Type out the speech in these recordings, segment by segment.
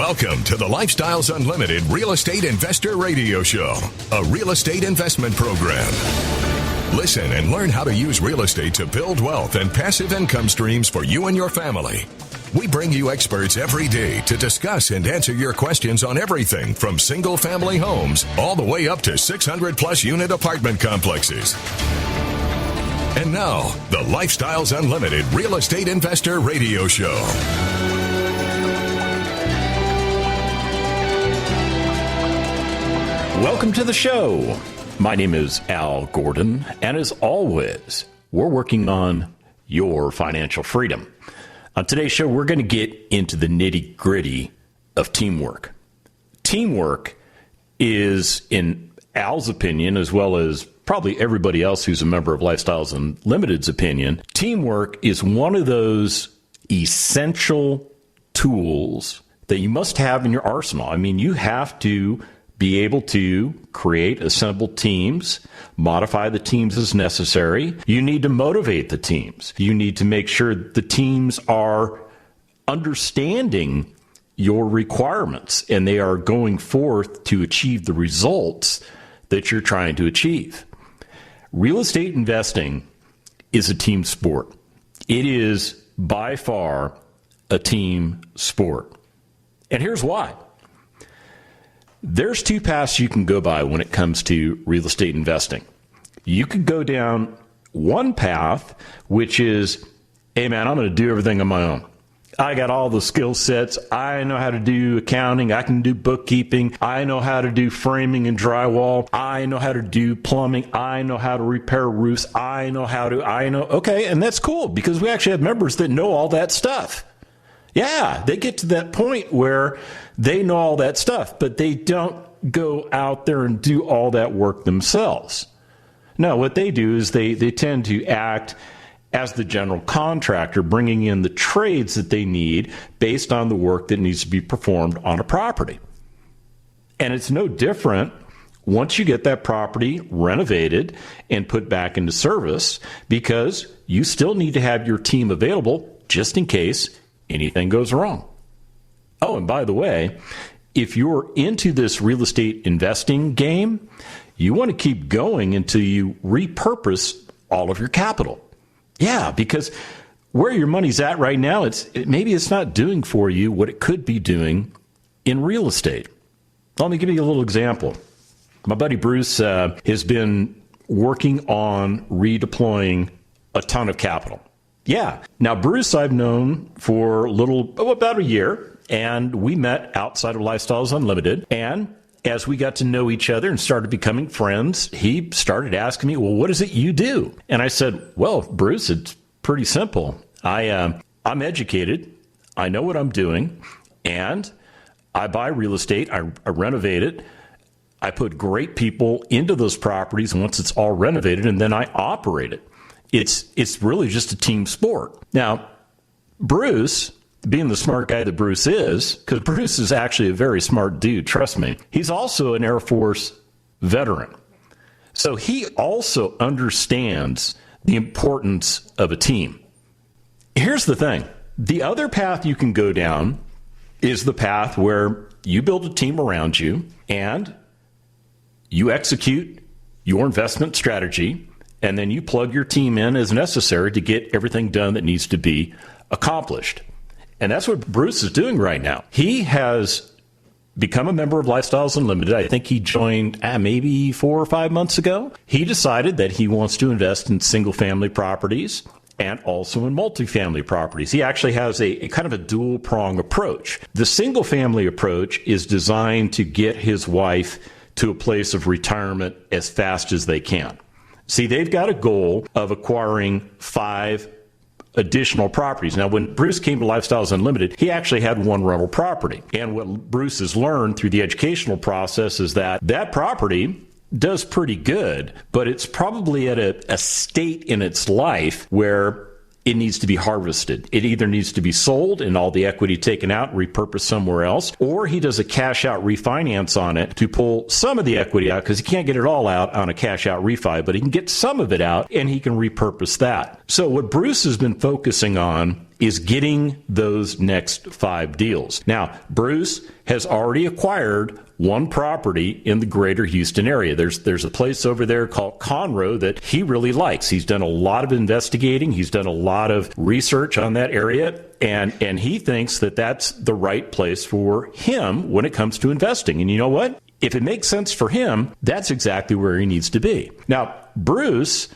Welcome to the Lifestyles Unlimited Real Estate Investor Radio Show, a real estate investment program. Listen and learn how to use real estate to build wealth and passive income streams for you and your family. We bring you experts every day to discuss and answer your questions on everything from single-family homes all the way up to 600-plus unit apartment complexes. And now, the Lifestyles Unlimited Real Estate Investor Radio Show. Welcome to the show. My name is Al Gordon, and as always, we're working on your financial freedom. On today's show, we're going to get into the nitty-gritty of teamwork. Teamwork is, in Al's opinion, as well as probably everybody else who's a member of Lifestyles Unlimited's opinion, teamwork is one of those essential tools that you must have in your arsenal. I mean, you have to be able to create, assemble teams, modify the teams as necessary. You need to motivate the teams. You need to make sure the teams are understanding your requirements and they are going forth to achieve the results that you're trying to achieve. Real estate investing is a team sport. It is by far a team sport. And here's why. There's two paths you can go by when it comes to real estate investing. You could go down one path, which is, hey man, I'm going to do everything on my own. I got all the skill sets. I know how to do accounting. I can do bookkeeping. I know how to do framing and drywall. I know how to do plumbing. I know how to repair roofs. Okay, and that's cool because we actually have members that know all that stuff. Yeah, they get to that point where they know all that stuff, but they don't go out there and do all that work themselves. No, what they do is they tend to act as the general contractor, bringing in the trades that they need based on the work that needs to be performed on a property. And it's no different once you get that property renovated and put back into service, because you still need to have your team available just in case anything goes wrong. Oh, and by the way, if you're into this real estate investing game, you want to keep going until you repurpose all of your capital. Yeah, because where your money's at right now, maybe it's not doing for you what it could be doing in real estate. Let me give you a little example. My buddy Bruce has been working on redeploying a ton of capital. Yeah. Now, Bruce, I've known for about a year, and we met outside of Lifestyles Unlimited. And as we got to know each other and started becoming friends, he started asking me, well, what is it you do? And I said, well, Bruce, it's pretty simple. I'm educated. I know what I'm doing. And I buy real estate. I renovate it. I put great people into those properties once it's all renovated, and then I operate it. It's really just a team sport. Now, Bruce, being the smart guy that Bruce is, because Bruce is actually a very smart dude, trust me, he's also an Air Force veteran. So he also understands the importance of a team. Here's the thing. The other path you can go down is the path where you build a team around you and you execute your investment strategy, and then you plug your team in as necessary to get everything done that needs to be accomplished. And that's what Bruce is doing right now. He has become a member of Lifestyles Unlimited. I think he joined maybe 4 or 5 months ago. He decided that he wants to invest in single-family properties and also in multifamily properties. He actually has a kind of a dual-prong approach. The single-family approach is designed to get his wife to a place of retirement as fast as they can. See, they've got a goal of acquiring 5 additional properties. Now, when Bruce came to Lifestyles Unlimited, he actually had 1 rental property. And what Bruce has learned through the educational process is that property does pretty good, but it's probably at a state in its life where it needs to be harvested. It either needs to be sold and all the equity taken out, repurposed somewhere else, or he does a cash out refinance on it to pull some of the equity out, because he can't get it all out on a cash out refi, but he can get some of it out and he can repurpose that. So what Bruce has been focusing on is getting those next 5 deals. Now, Bruce has already acquired one property in the greater Houston area. There's a place over there called Conroe that he really likes. He's done a lot of investigating. He's done a lot of research on that area, and he thinks that that's the right place for him when it comes to investing. And you know what? If it makes sense for him, that's exactly where he needs to be. Now, Bruce,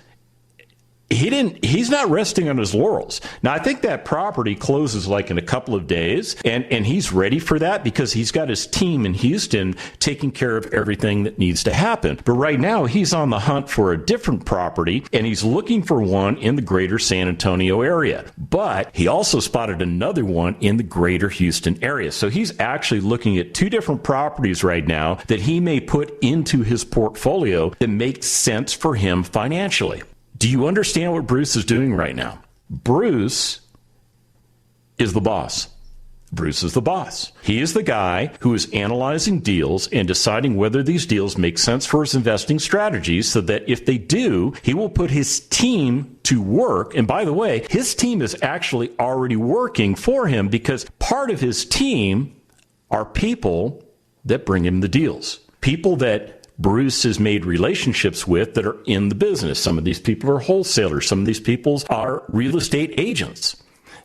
he's not resting on his laurels. Now, I think that property closes like in a couple of days, and he's ready for that because he's got his team in Houston taking care of everything that needs to happen. But right now, he's on the hunt for a different property, and he's looking for one in the greater San Antonio area. But he also spotted another one in the greater Houston area. So he's actually looking at 2 different properties right now that he may put into his portfolio that makes sense for him financially. Do you understand what Bruce is doing right now? Bruce is the boss. Bruce is the boss. He is the guy who is analyzing deals and deciding whether these deals make sense for his investing strategies so that if they do, he will put his team to work. And by the way, his team is actually already working for him because part of his team are people that bring him the deals. People that Bruce has made relationships with that are in the business. Some of these people are wholesalers. Some of these people are real estate agents.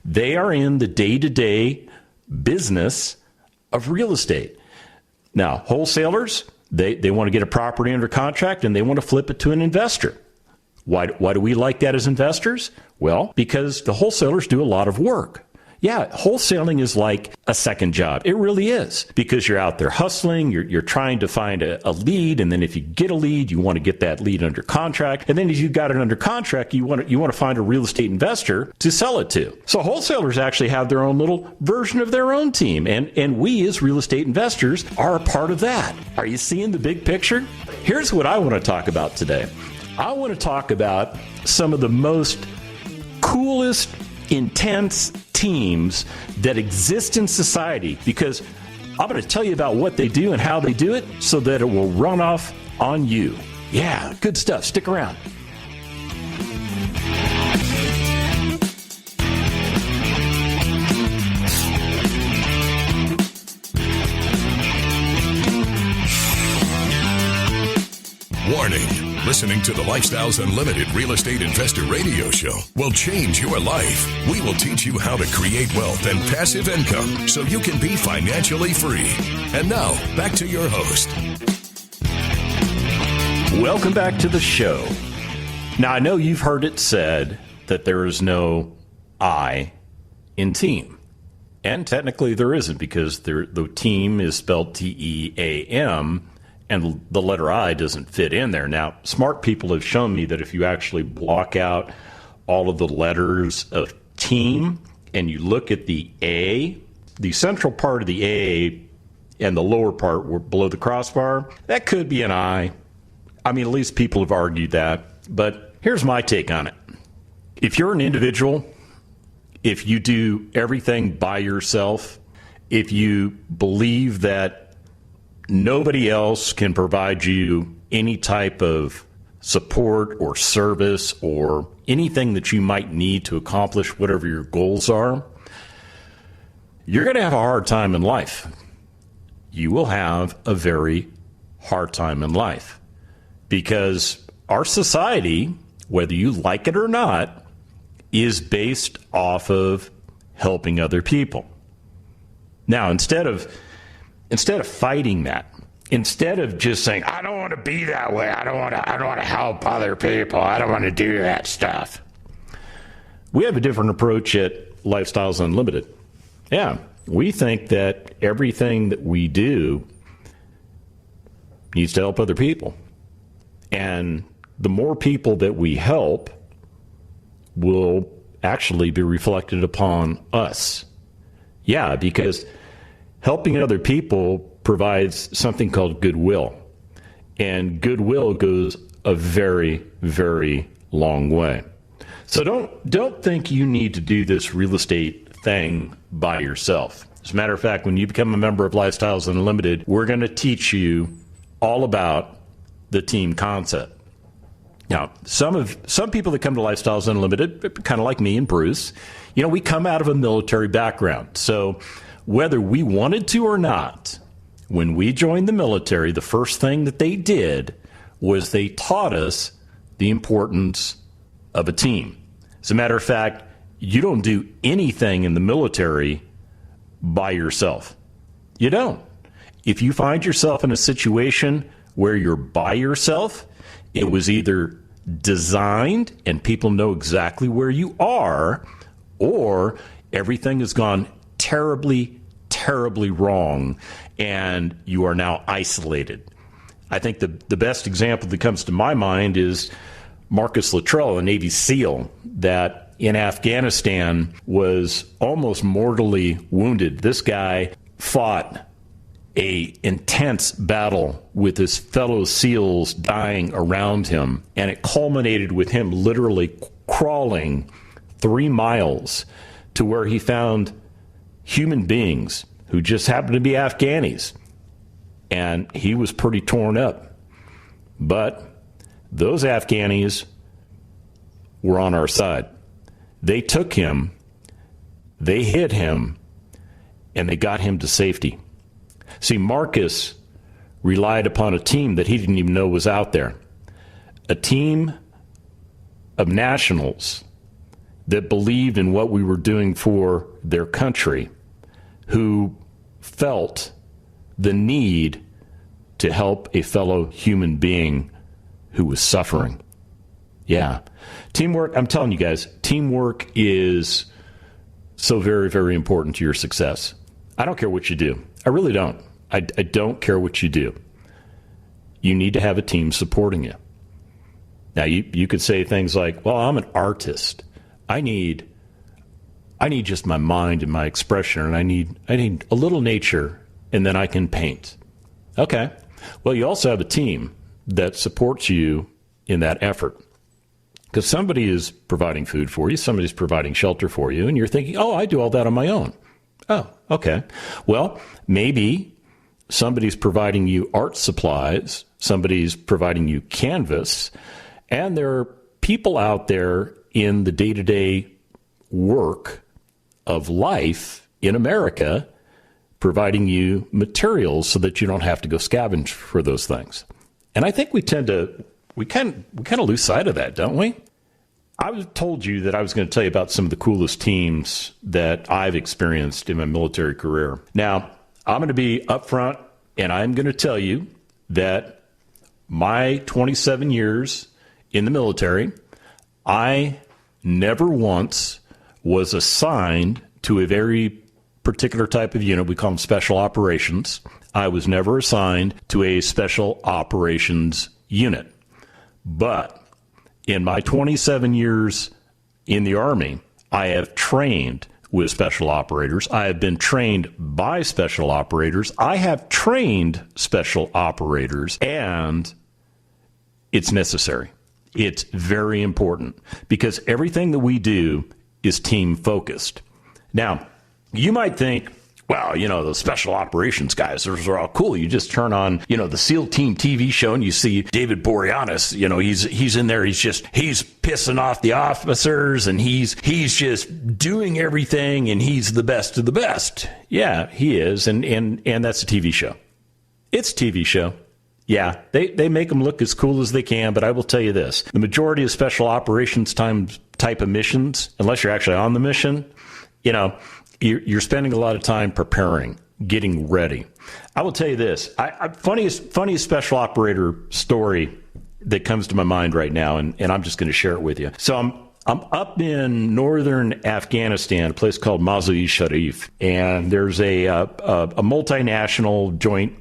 They are in the day-to-day business of real estate. Now, wholesalers, they want to get a property under contract and they want to flip it to an investor. Why do we like that as investors? Well, because the wholesalers do a lot of work. Yeah, wholesaling is like a second job. It really is, because you're out there hustling, you're trying to find a lead, and then if you get a lead, you want to get that lead under contract, and then if you've got it under contract, you want to find a real estate investor to sell it to. So wholesalers actually have their own little version of their own team, and we as real estate investors are a part of that. Are you seeing the big picture? Here's what I want to talk about today. I want to talk about some of the most coolest, intense teams that exist in society, because I'm going to tell you about what they do and how they do it so that it will run off on you. Yeah, good stuff. Stick around. Warning. Listening to the Lifestyles Unlimited Real Estate Investor Radio Show will change your life. We will teach you how to create wealth and passive income so you can be financially free. And now, back to your host. Welcome back to the show. Now, I know you've heard it said that there is no I in team. And technically there isn't, because the team is spelled T-E-A-M, and the letter I doesn't fit in there. Now, smart people have shown me that if you actually block out all of the letters of team and you look at the A, the central part of the A and the lower part below the crossbar, that could be an I. I mean, at least people have argued that. But here's my take on it. If you're an individual, if you do everything by yourself, if you believe that nobody else can provide you any type of support or service or anything that you might need to accomplish whatever your goals are, you're going to have a hard time in life. You will have a very hard time in life, because our society, whether you like it or not, is based off of helping other people. Now, instead of fighting that, instead of just saying, I don't want to be that way, I don't want to help other people, I don't want to do that stuff, we have a different approach at Lifestyles Unlimited. Yeah, we think that everything that we do needs to help other people. And the more people that we help will actually be reflected upon us. Yeah, because helping other people provides something called goodwill. And goodwill goes a very, very long way. So don't think you need to do this real estate thing by yourself. As a matter of fact, when you become a member of Lifestyles Unlimited, we're going to teach you all about the team concept. Now, some people that come to Lifestyles Unlimited, kind of like me and Bruce, we come out of a military background. So whether we wanted to or not, when we joined the military, the first thing that they did was they taught us the importance of a team. As a matter of fact, you don't do anything in the military by yourself. You don't. If you find yourself in a situation where you're by yourself, it was either designed and people know exactly where you are, or everything has gone terribly, terribly wrong and you are now isolated. I think the best example that comes to my mind is Marcus Luttrell, a Navy SEAL that in Afghanistan was almost mortally wounded. This guy fought a intense battle with his fellow SEALs dying around him, and it culminated with him literally crawling 3 miles to where he found human beings who just happened to be Afghanis, and he was pretty torn up. But those Afghanis were on our side. They took him, they hid him, and they got him to safety. See, Marcus relied upon a team that he didn't even know was out there. A team of nationals that believed in what we were doing for their country, who felt the need to help a fellow human being who was suffering. Yeah. Teamwork, I'm telling you guys, teamwork is so very, very important to your success. I don't care what you do. I really don't. I don't care what you do. You need to have a team supporting you. Now, you could say things like, well, I'm an artist. I need just my mind and my expression, and I need a little nature, and then I can paint. Okay. Well, you also have a team that supports you in that effort. Because somebody is providing food for you, somebody's providing shelter for you, and you're thinking, oh, I do all that on my own. Oh, okay. Well, maybe somebody's providing you art supplies, somebody's providing you canvas, and there are people out there in the day-to-day work of life in America providing you materials so that you don't have to go scavenge for those things. And I think we kind of lose sight of that, don't we? I told you that I was going to tell you about some of the coolest teams that I've experienced in my military career. Now, I'm going to be upfront, and I'm going to tell you that my 27 years in the military, I never once was assigned to a very particular type of unit. We call them special operations. I was never assigned to a special operations unit. But in my 27 years in the Army, I have trained with special operators. I have been trained by special operators. I have trained special operators, and it's necessary. It's very important because everything that we do is team focused. Now, you might think, well, those special operations guys, those are all cool. You just turn on, the SEAL Team TV show and you see David Boreanaz, he's in there. He's pissing off the officers and he's just doing everything and he's the best of the best. Yeah, he is. And that's a TV show. It's a TV show. Yeah, they make them look as cool as they can, but I will tell you this. The majority of special operations type of missions, unless you're actually on the mission, you're spending a lot of time preparing, getting ready. I will tell you this. Funniest special operator story that comes to my mind right now, and I'm just going to share it with you. So I'm up in northern Afghanistan, a place called Mazar-i-Sharif, and there's a multinational joint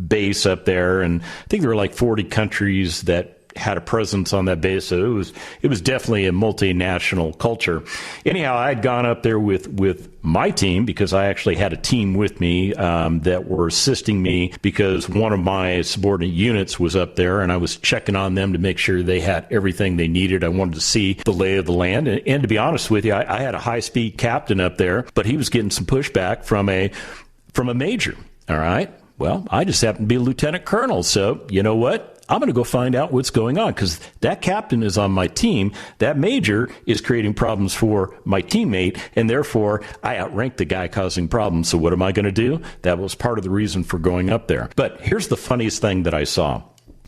base up there, and I think there were like 40 countries that had a presence on that base, so it was definitely a multinational culture. Anyhow, I had gone up there with my team because I actually had a team with me that were assisting me because one of my subordinate units was up there, and I was checking on them to make sure they had everything they needed. I wanted to see the lay of the land, and to be honest with you, I had a high-speed captain up there, but he was getting some pushback from a major. All right. Well, I just happened to be a lieutenant colonel, so you know what? I'm going to go find out what's going on because that captain is on my team. That major is creating problems for my teammate, and therefore I outrank the guy causing problems. So what am I going to do? That was part of the reason for going up there. But here's the funniest thing that I saw.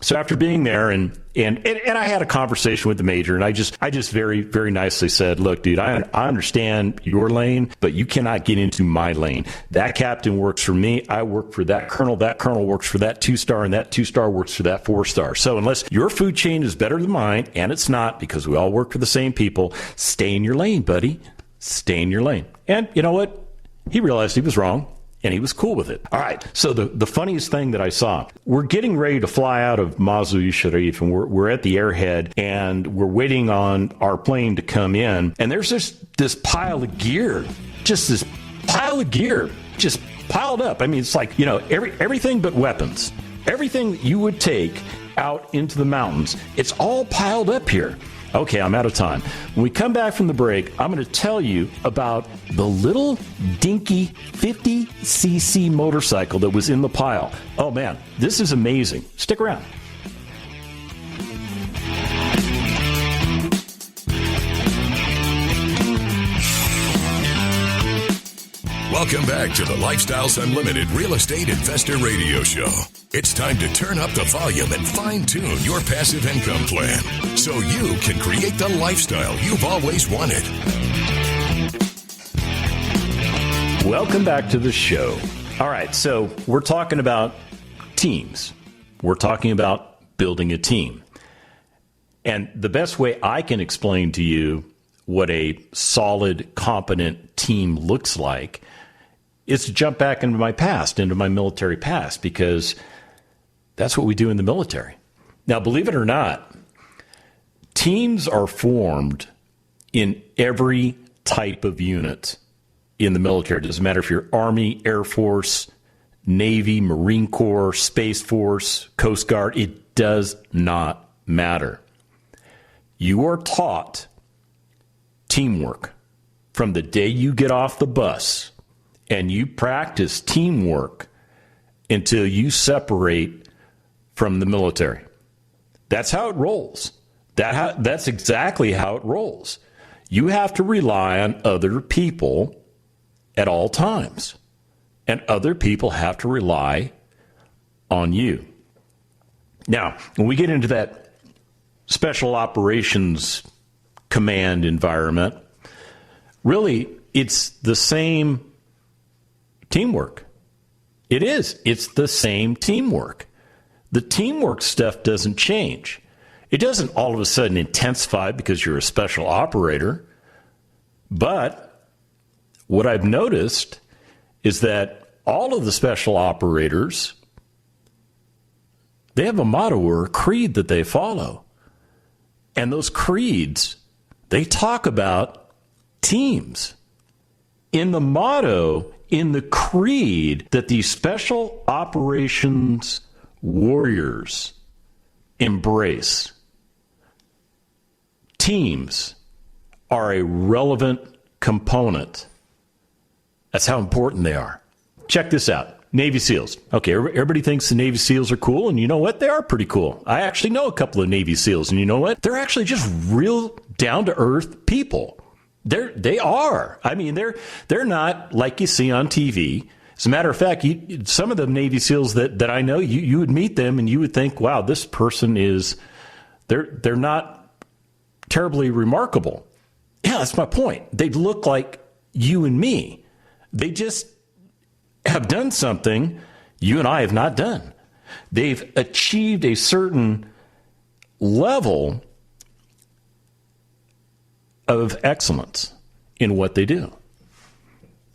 So after being there and I had a conversation with the major, and I just very, very nicely said, look, dude, I understand your lane, but you cannot get into my lane. That captain works for me. I work for that colonel works for that 2-star, and that 2-star works for that 4-star. So unless your food chain is better than mine, and it's not because we all work for the same people, stay in your lane, buddy. Stay in your lane. And you know what? He realized he was wrong. And he was cool with it. All right. So the funniest thing that I saw, we're getting ready to fly out of Mazar-i Sharif, and we're at the airhead, and we're waiting on our plane to come in. And there's this pile of gear, just piled up. I mean, it's like, everything but weapons, everything that you would take out into the mountains. It's all piled up here. Okay, I'm out of time. When we come back from the break, I'm going to tell you about the little dinky 50cc motorcycle that was in the pile. Oh, man, this is amazing. Stick around. Welcome back to the Lifestyles Unlimited Real Estate Investor Radio Show. It's time to turn up the volume and fine-tune your passive income plan so you can create the lifestyle you've always wanted. Welcome back to the show. All right, so we're talking about teams. We're talking about building a team. And the best way I can explain to you what a solid, competent team looks like is to jump back into my past, into my military past, because that's what we do in the military. Now, believe it or not, teams are formed in every type of unit in the military. It doesn't matter if you're Army, Air Force, Navy, Marine Corps, Space Force, Coast Guard. It does not matter. You are taught teamwork from the day you get off the bus, and you practice teamwork until you separate from the military. That's how it rolls. That's exactly how it rolls. You have to rely on other people at all times, and other people have to rely on you. Now, when we get into that special operations command environment, really, it's the same teamwork. It is. It's the same teamwork. The teamwork stuff doesn't change. It doesn't all of a sudden intensify because you're a special operator. But what I've noticed is that all of the special operators, they have a motto or a creed that they follow. And those creeds, they talk about teams. In the motto, in the creed that these special operations warriors embrace, teams are a relevant component. That's how important they are. Check this out. Navy SEALs. Okay, everybody thinks the Navy SEALs are cool, and you know what? They are pretty cool. I actually know a couple of Navy SEALs, and you know what? They're actually just real down-to-earth people. They are. I mean, they're not like you see on TV. As a matter of fact, some of the Navy SEALs that I know, you would meet them and you would think, wow, this person is, they're not terribly remarkable. Yeah, that's my point. They look like you and me. They just have done something you and I have not done. They've achieved a certain level of excellence in what they do.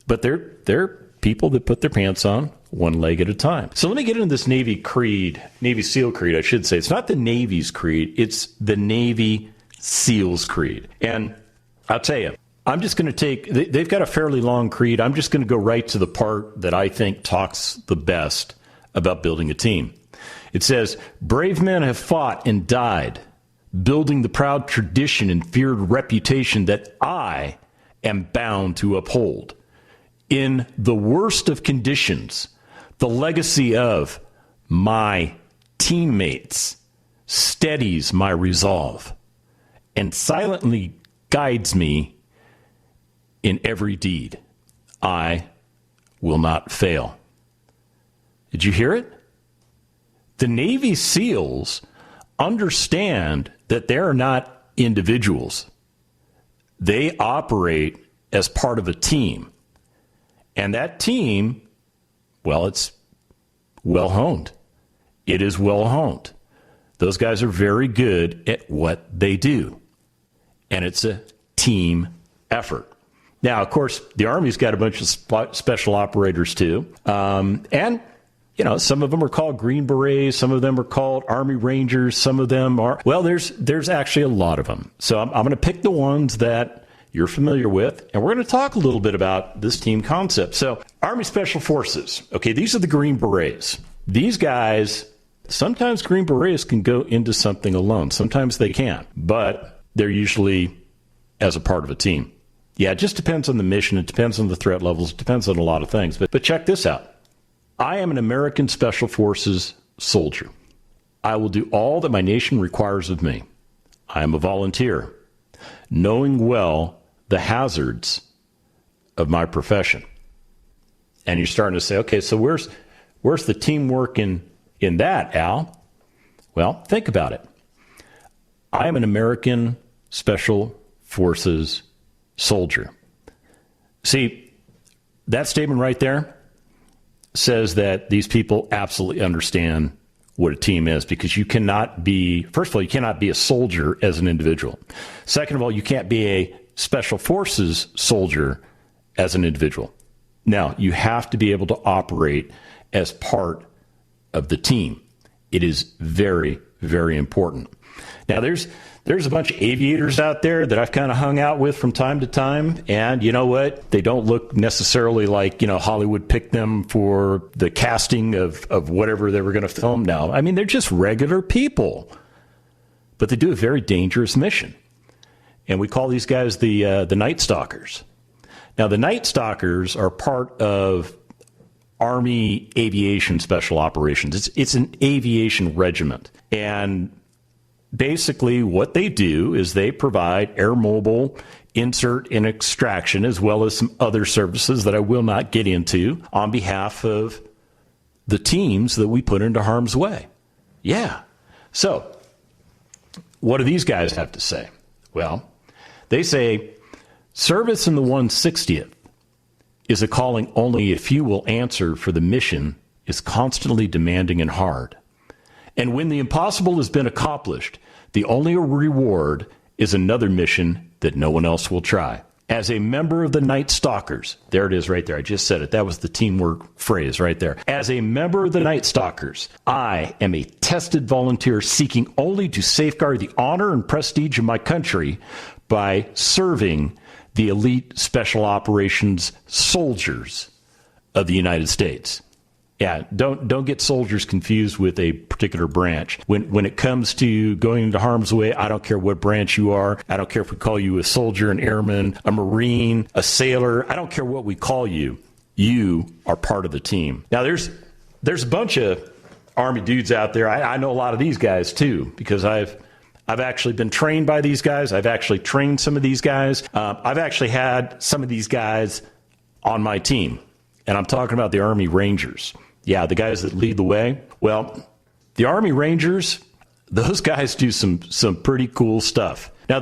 But they're people that put their pants on one leg at a time. So let me get into this Navy SEAL creed, I should say. It's not the Navy's creed, it's the Navy SEAL's creed. And I'll tell you, I'm just going to they've got a fairly long creed. I'm just going to go right to the part that I think talks the best about building a team. It says, brave men have fought and died, building the proud tradition and feared reputation that I am bound to uphold. In the worst of conditions, the legacy of my teammates steadies my resolve, and silently guides me in every deed. I will not fail. Did you hear it? The Navy SEALs understand that they're not individuals. They operate as part of a team. And that team, well, it's well honed. It is well honed. Those guys are very good at what they do. And it's a team effort. Now, of course, the Army's got a bunch of special operators, too. And, you know, some of them are called Green Berets. Some of them are called Army Rangers. Some of them are, well, there's actually a lot of them. So I'm going to pick the ones that you're familiar with, and we're going to talk a little bit about this team concept. So Army Special Forces, okay, these are the Green Berets. These guys, sometimes Green Berets can go into something alone. Sometimes they can't, but they're usually as a part of a team. Yeah, it just depends on the mission. It depends on the threat levels. It depends on a lot of things. But check this out. I am an American Special Forces soldier. I will do all that my nation requires of me. I am a volunteer, knowing well the hazards of my profession. And you're starting to say, okay, so where's the teamwork in that, Al? Well, think about it. I am an American Special Forces soldier. See, that statement right there says that these people absolutely understand what a team is, because you cannot be, first of all, you cannot be a soldier as an individual. Second of all, you can't be a Special Forces soldier as an individual. Now, you have to be able to operate as part of the team. It is very, very important. Now, there's a bunch of aviators out there that I've kind of hung out with from time to time, and you know what? They don't look necessarily like, you know, Hollywood picked them for the casting of whatever they were going to film. No, I mean, they're just regular people, but they do a very dangerous mission, and we call these guys the Night Stalkers. Now, the Night Stalkers are part of Army Aviation Special Operations. It's an aviation regiment, and basically, what they do is they provide air mobile, insert, and extraction, as well as some other services that I will not get into on behalf of the teams that we put into harm's way. Yeah. So, what do these guys have to say? Well, they say service in the 160th is a calling only if you will answer, for the mission is constantly demanding and hard. And when the impossible has been accomplished, the only reward is another mission that no one else will try. As a member of the Night Stalkers, there it is right there. I just said it. That was the teamwork phrase right there. As a member of the Night Stalkers, I am a tested volunteer seeking only to safeguard the honor and prestige of my country by serving the elite special operations soldiers of the United States. Yeah, don't get soldiers confused with a particular branch. When it comes to going into harm's way, I don't care what branch you are. I don't care if we call you a soldier, an airman, a Marine, a sailor. I don't care what we call you. You are part of the team. Now, there's a bunch of Army dudes out there. I know a lot of these guys, too, because I've actually been trained by these guys. I've actually trained some of these guys. I've actually had some of these guys on my team, and I'm talking about the Army Rangers. Yeah, the guys that lead the way. Well, the Army Rangers, those guys do some pretty cool stuff. Now,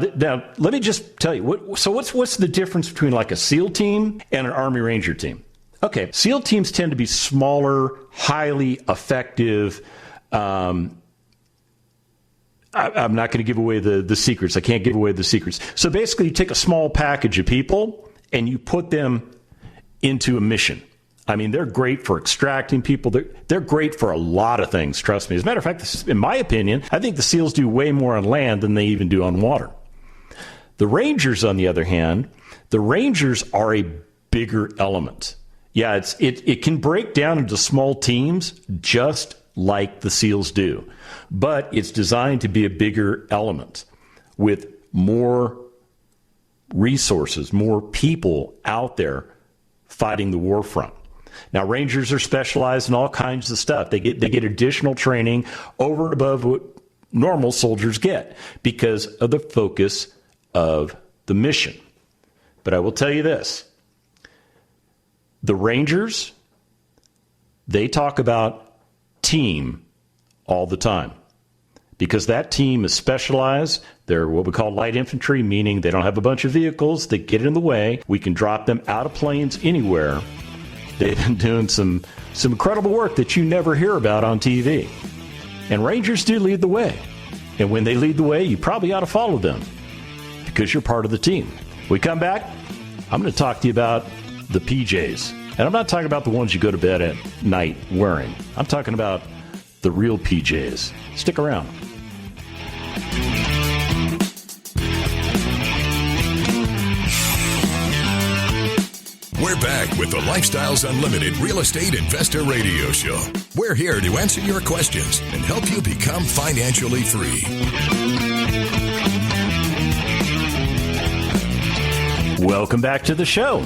let me just tell you, what's the difference between like a SEAL team and an Army Ranger team? Okay, SEAL teams tend to be smaller, highly effective. I'm not going to give away the secrets. I can't give away the secrets. So basically, you take a small package of people and you put them into a mission. I mean, they're great for extracting people. They're great for a lot of things, trust me. As a matter of fact, in my opinion, I think the SEALs do way more on land than they even do on water. The Rangers, on the other hand, the Rangers are a bigger element. Yeah, it can break down into small teams just like the SEALs do, but it's designed to be a bigger element with more resources, more people out there fighting the war front. Now, Rangers are specialized in all kinds of stuff. They get additional training over and above normal soldiers get because of the focus of the mission. But I will tell you this. The Rangers, they talk about team all the time because that team is specialized. They're what we call light infantry, meaning they don't have a bunch of vehicles that get in the way. We can drop them out of planes anywhere. They've been doing some incredible work that you never hear about on TV. And Rangers do lead the way. And when they lead the way, you probably ought to follow them because you're part of the team. We come back, I'm going to talk to you about the PJs. And I'm not talking about the ones you go to bed at night wearing. I'm talking about the real PJs. Stick around. We're back with the Lifestyles Unlimited Real Estate Investor Radio Show. We're here to answer your questions and help you become financially free. Welcome back to the show.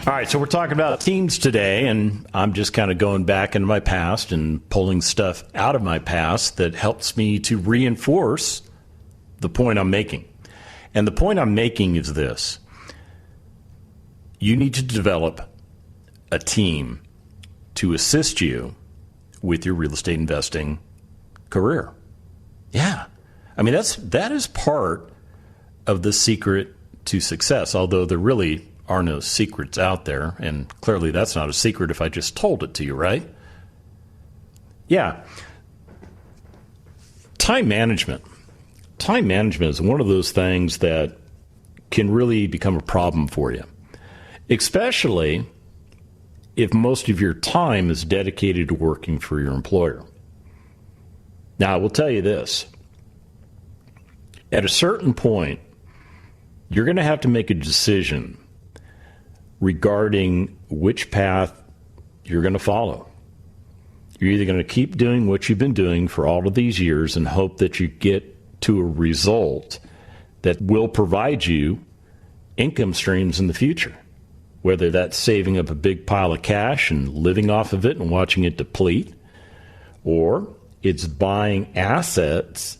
All right, so we're talking about teams today, and I'm just kind of going back into my past and pulling stuff out of my past that helps me to reinforce the point I'm making. And the point I'm making is this. You need to develop a team to assist you with your real estate investing career. Yeah. I mean, that is part of the secret to success, although there really are no secrets out there, and clearly that's not a secret if I just told it to you, right? Yeah. Time management. Time management is one of those things that can really become a problem for you, especially if most of your time is dedicated to working for your employer. Now, I will tell you this. At a certain point, you're going to have to make a decision regarding which path you're going to follow. You're either going to keep doing what you've been doing for all of these years and hope that you get to a result that will provide you income streams in the future, whether that's saving up a big pile of cash and living off of it and watching it deplete, or it's buying assets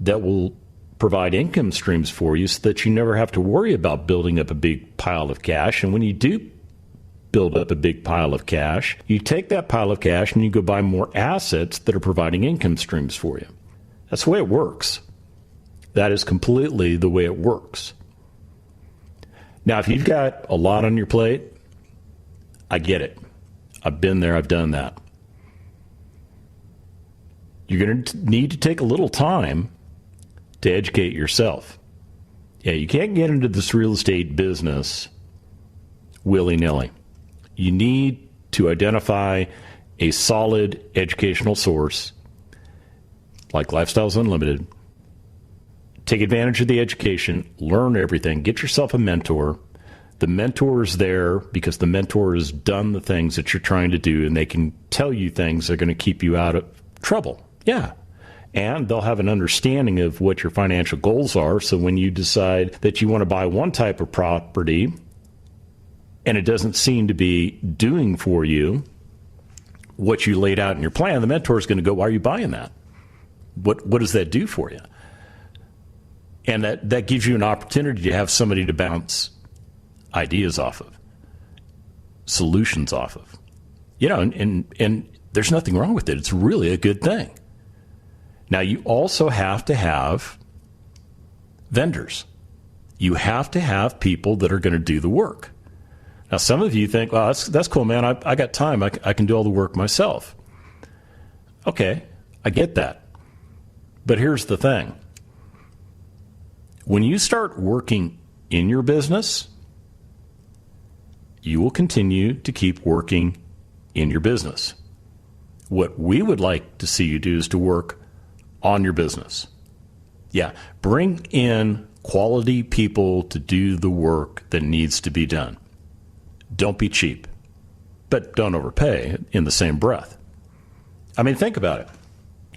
that will provide income streams for you so that you never have to worry about building up a big pile of cash. And when you do build up a big pile of cash, you take that pile of cash and you go buy more assets that are providing income streams for you. That's the way it works. That is completely the way it works. Now, if you've got a lot on your plate, I get it. I've been there. I've done that. You're going to need to take a little time to educate yourself. Yeah, you can't get into this real estate business willy-nilly. You need to identify a solid educational source like Lifestyles Unlimited. Take advantage of the education, learn everything, get yourself a mentor. The mentor is there because the mentor has done the things that you're trying to do, and they can tell you things that are going to keep you out of trouble. Yeah. And they'll have an understanding of what your financial goals are. So when you decide that you want to buy one type of property and it doesn't seem to be doing for you what you laid out in your plan, the mentor is going to go, why are you buying that? What does that do for you? And that gives you an opportunity to have somebody to bounce ideas off of, solutions off of. You know, and there's nothing wrong with it. It's really a good thing. Now, you also have to have vendors. You have to have people that are going to do the work. Now, some of you think, well, that's cool, man. I got time. I can do all the work myself. Okay, I get that. But here's the thing. When you start working in your business, you will continue to keep working in your business. What we would like to see you do is to work on your business. Yeah, bring in quality people to do the work that needs to be done. Don't be cheap, but don't overpay in the same breath. I mean, think about it.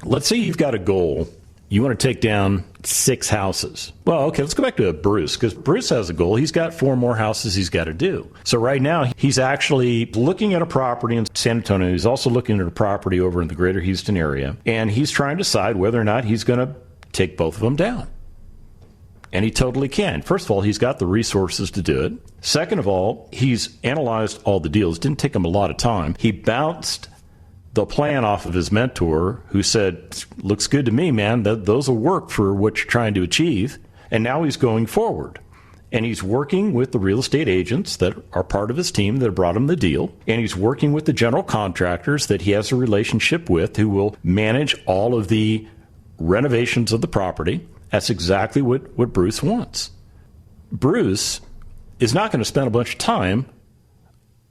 Let's say you've got a goal You want to take down 6 houses. Well, okay, let's go back to Bruce, because Bruce has a goal. He's got 4 more houses he's got to do. So right now, he's actually looking at a property in San Antonio. He's also looking at a property over in the greater Houston area. And he's trying to decide whether or not he's going to take both of them down. And he totally can. First of all, he's got the resources to do it. Second of all, he's analyzed all the deals. It didn't take him a lot of time. He bounced the plan off of his mentor, who said, looks good to me, man. Those will work for what you're trying to achieve. And now he's going forward. And he's working with the real estate agents that are part of his team that brought him the deal. And he's working with the general contractors that he has a relationship with who will manage all of the renovations of the property. That's exactly what Bruce wants. Bruce is not going to spend a bunch of time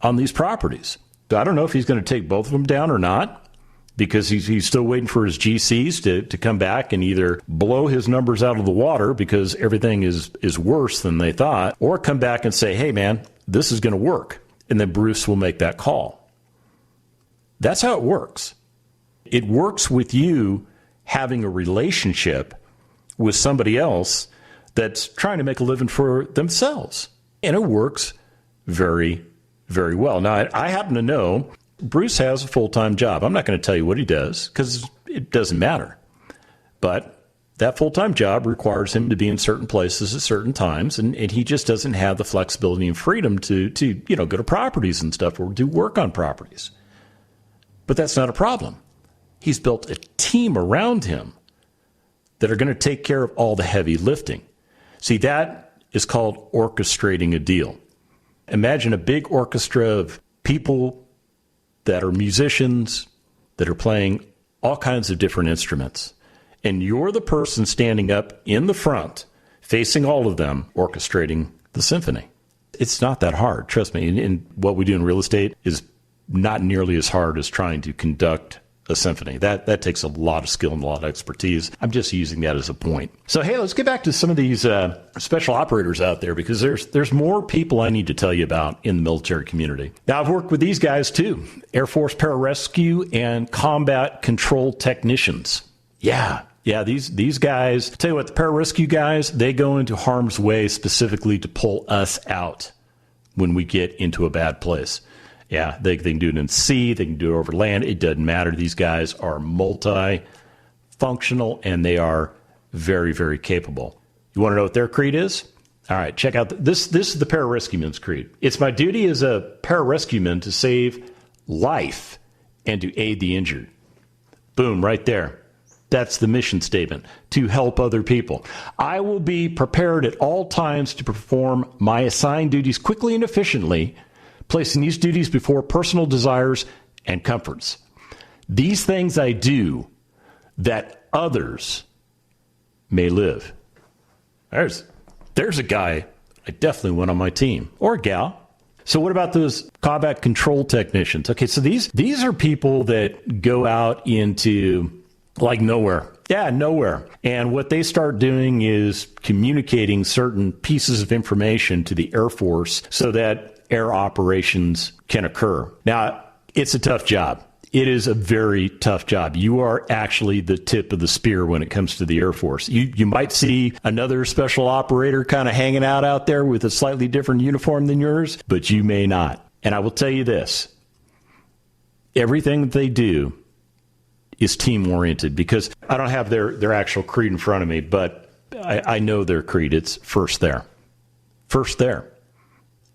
on these properties. So I don't know if he's going to take both of them down or not, because he's still waiting for his GCs to come back and either blow his numbers out of the water because everything is worse than they thought, or come back and say, hey, man, this is going to work. And then Bruce will make that call. That's how it works. It works with you having a relationship with somebody else that's trying to make a living for themselves. And it works very, very well. Now, I happen to know Bruce has a full-time job. I'm not going to tell you what he does because it doesn't matter. But that full-time job requires him to be in certain places at certain times, and he just doesn't have the flexibility and freedom to go to properties and stuff or do work on properties. But that's not a problem. He's built a team around him that are going to take care of all the heavy lifting. See, that is called orchestrating a deal. Imagine a big orchestra of people that are musicians that are playing all kinds of different instruments. And you're the person standing up in the front, facing all of them, orchestrating the symphony. It's not that hard, trust me. And what we do in real estate is not nearly as hard as trying to conduct a symphony. That takes a lot of skill and a lot of expertise. I'm just using that as a point. So, hey, let's get back to some of these special operators out there, because there's more people I need to tell you about in the military community. Now, I've worked with these guys too, Air Force Pararescue and Combat Control Technicians. Yeah, these guys, tell you what, the pararescue guys, they go into harm's way specifically to pull us out when we get into a bad place. Yeah, they can do it in sea, they can do it over land. It doesn't matter. These guys are multi-functional, and they are very, very capable. You want to know what their creed is? All right, check out this. This is the pararescueman's creed. It's my duty as a pararescueman to save life and to aid the injured. Boom, right there. That's the mission statement, to help other people. I will be prepared at all times to perform my assigned duties quickly and efficiently, placing these duties before personal desires and comforts. These things I do that others may live. There's a guy I definitely want on my team, or a gal. So what about those combat control technicians? Okay, so these are people that go out into like nowhere. Yeah, nowhere. And what they start doing is communicating certain pieces of information to the Air Force so that air operations can occur. Now, it's a tough job. It is a very tough job. You are actually the tip of the spear when it comes to the Air Force. You might see another special operator kind of hanging out there with a slightly different uniform than yours, but you may not. And I will tell you this, everything that they do is team-oriented, because I don't have their actual creed in front of me, but I know their creed. It's first there. First there.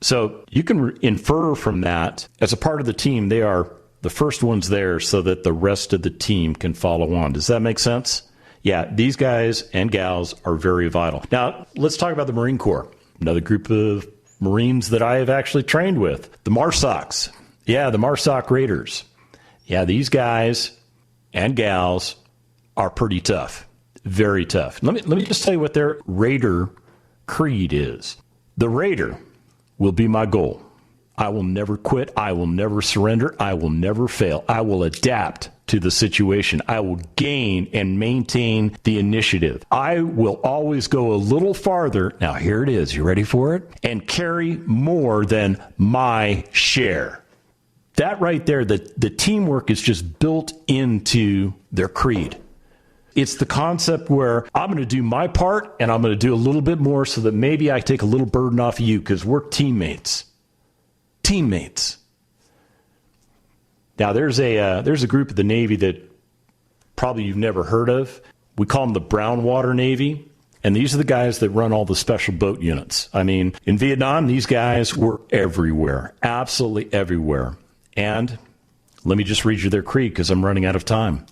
So you can infer from that, as a part of the team, they are the first ones there so that the rest of the team can follow on. Does that make sense? Yeah, these guys and gals are very vital. Now, let's talk about the Marine Corps, another group of Marines that I have actually trained with. The MARSOCs. Yeah, the MARSOC Raiders. Yeah, these guys and gals are pretty tough, very tough. Let me just tell you what their Raider creed is. The Raider will be my goal. I will never quit. I will never surrender. I will never fail. I will adapt to the situation. I will gain and maintain the initiative. I will always go a little farther. Now, here it is. You ready for it? And carry more than my share. That right there, the teamwork is just built into their creed. It's the concept where I'm going to do my part and I'm going to do a little bit more so that maybe I take a little burden off of you because we're teammates. Teammates. Now, there's a group of the Navy that probably you've never heard of. We call them the Brown Water Navy. And these are the guys that run all the special boat units. I mean, in Vietnam, these guys were everywhere, absolutely everywhere. And let me just read you their creed because I'm running out of time.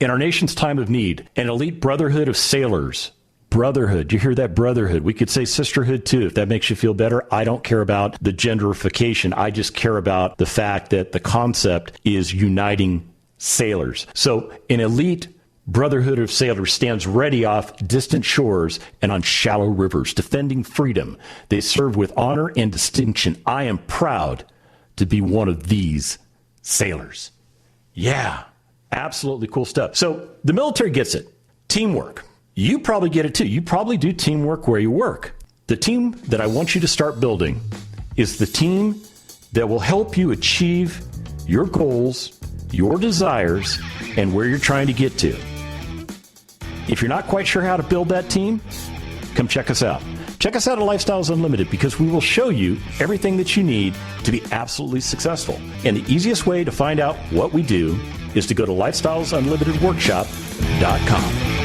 In our nation's time of need, an elite brotherhood of sailors. Brotherhood. You hear that? Brotherhood. We could say sisterhood too, if that makes you feel better. I don't care about the genderification. I just care about the fact that the concept is uniting sailors. So an elite brotherhood of sailors stands ready off distant shores and on shallow rivers, defending freedom. They serve with honor and distinction. I am proud to be one of these sailors. Yeah, absolutely cool stuff. So the military gets it. Teamwork. You probably get it too. You probably do teamwork where you work. The team that I want you to start building is the team that will help you achieve your goals, your desires, and where you're trying to get to. If you're not quite sure how to build that team, come check us out. Check us out at Lifestyles Unlimited because we will show you everything that you need to be absolutely successful. And the easiest way to find out what we do is to go to lifestylesunlimitedworkshop.com.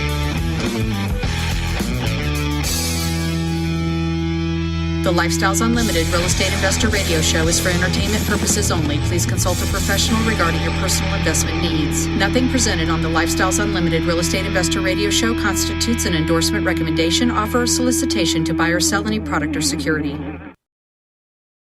The Lifestyles Unlimited Real Estate Investor Radio Show is for entertainment purposes only. Please consult a professional regarding your personal investment needs. Nothing presented on the Lifestyles Unlimited Real Estate Investor Radio Show constitutes an endorsement, recommendation, offer, or solicitation to buy or sell any product or security.